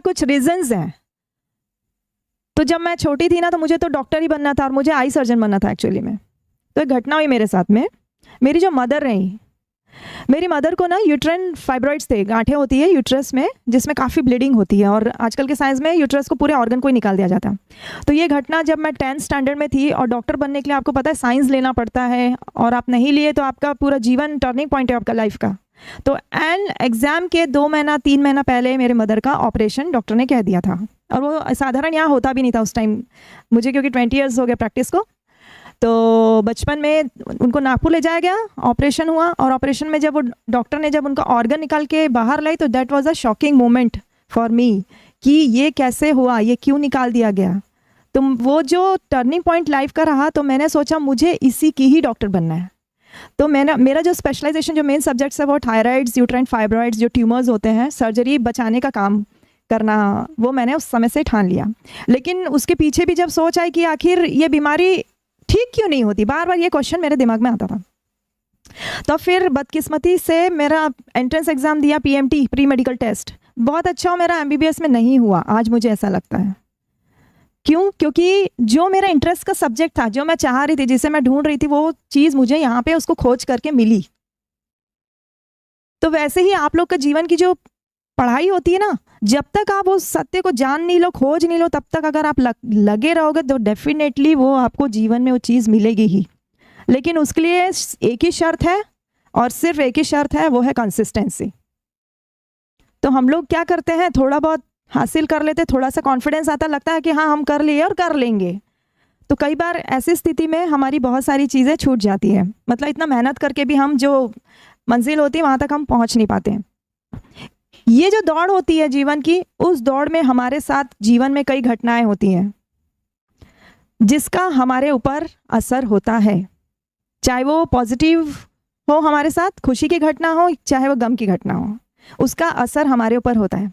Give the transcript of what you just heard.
कुछ रीजंस हैं। तो जब मैं छोटी थी ना, तो मुझे तो डॉक्टर ही बनना था और मुझे आई सर्जन बनना था एक्चुअली में। तो एक घटना हुई मेरे साथ में। मेरी जो मदर रही, मेरी मदर को ना यूट्राइन फाइब्रॉइड्स थे, गांठें होती है यूट्रस में जिसमें काफ़ी ब्लीडिंग होती है, और आजकल के साइंस में यूट्रस को पूरे ऑर्गन को ही निकाल दिया जाता है। तो ये घटना जब मैं 10th स्टैंडर्ड में थी, और डॉक्टर बनने के लिए आपको पता है साइंस लेना पड़ता है, और आप नहीं लिए तो आपका पूरा जीवन टर्निंग पॉइंट है आपका लाइफ का। तो एंड एग्ज़ाम के 2-3 महीना पहले मेरे मदर का ऑपरेशन डॉक्टर ने कह दिया था, और वो साधारण यहाँ होता भी नहीं था उस टाइम मुझे, क्योंकि 20 ईयर्स हो गए प्रैक्टिस को। तो बचपन में उनको नागपुर ले जाया गया, ऑपरेशन हुआ, और ऑपरेशन में जब वो डॉक्टर ने जब उनका ऑर्गन निकाल के बाहर लाई, तो that was a shocking moment for me कि ये कैसे हुआ, ये क्यों निकाल दिया गया। तो वो जो टर्निंग पॉइंट लाइफ का रहा, तो मैंने सोचा मुझे इसी की ही डॉक्टर बनना है। तो मेरा जो स्पेशलाइजेशन, जो मेन सब्जेक्ट्स है वो थायराइड्स, यूट्राइन फाइब्रॉइड्स, जो ट्यूमर्स होते हैं, सर्जरी बचाने का काम करना, वो मैंने उस समय से ठान लिया। लेकिन उसके पीछे भी जब सोच आई कि आखिर ये बीमारी ठीक क्यों नहीं होती, बार बार ये क्वेश्चन मेरे दिमाग में आता था। तो फिर बदकिस्मती से मेरा एंट्रेंस एग्ज़ाम दिया, PMT, प्री मेडिकल टेस्ट, बहुत अच्छा हो, मेरा MBBS में नहीं हुआ। आज मुझे ऐसा लगता है क्यों, क्योंकि जो मेरा इंटरेस्ट का सब्जेक्ट था, जो मैं चाह रही थी, जिसे मैं ढूंढ रही थी, वो चीज़ मुझे यहाँ पे उसको खोज करके मिली। तो वैसे ही आप लोग का जीवन की जो पढ़ाई होती है ना, जब तक आप उस सत्य को जान नहीं लो, खोज नहीं लो, तब तक अगर आप लगे रहोगे तो डेफिनेटली वो आपको जीवन में वो चीज़ मिलेगी ही। लेकिन उसके लिए एक ही शर्त है, और सिर्फ एक ही शर्त है, वो है कंसिस्टेंसी। तो हम लोग क्या करते हैं, थोड़ा बहुत हासिल कर लेते, थोड़ा सा कॉन्फिडेंस आता, लगता है कि हाँ हम कर लिए और कर लेंगे। तो कई बार ऐसी स्थिति में हमारी बहुत सारी चीज़ें छूट जाती है, मतलब इतना मेहनत करके भी हम जो मंजिल होती है वहाँ तक हम पहुँच नहीं पाते हैं। ये जो दौड़ होती है जीवन की, उस दौड़ में हमारे साथ जीवन में कई घटनाएं होती हैं जिसका हमारे ऊपर असर होता है, चाहे वो पॉजिटिव हो, हमारे साथ खुशी की घटना हो, चाहे वो गम की घटना हो, उसका असर हमारे ऊपर होता है।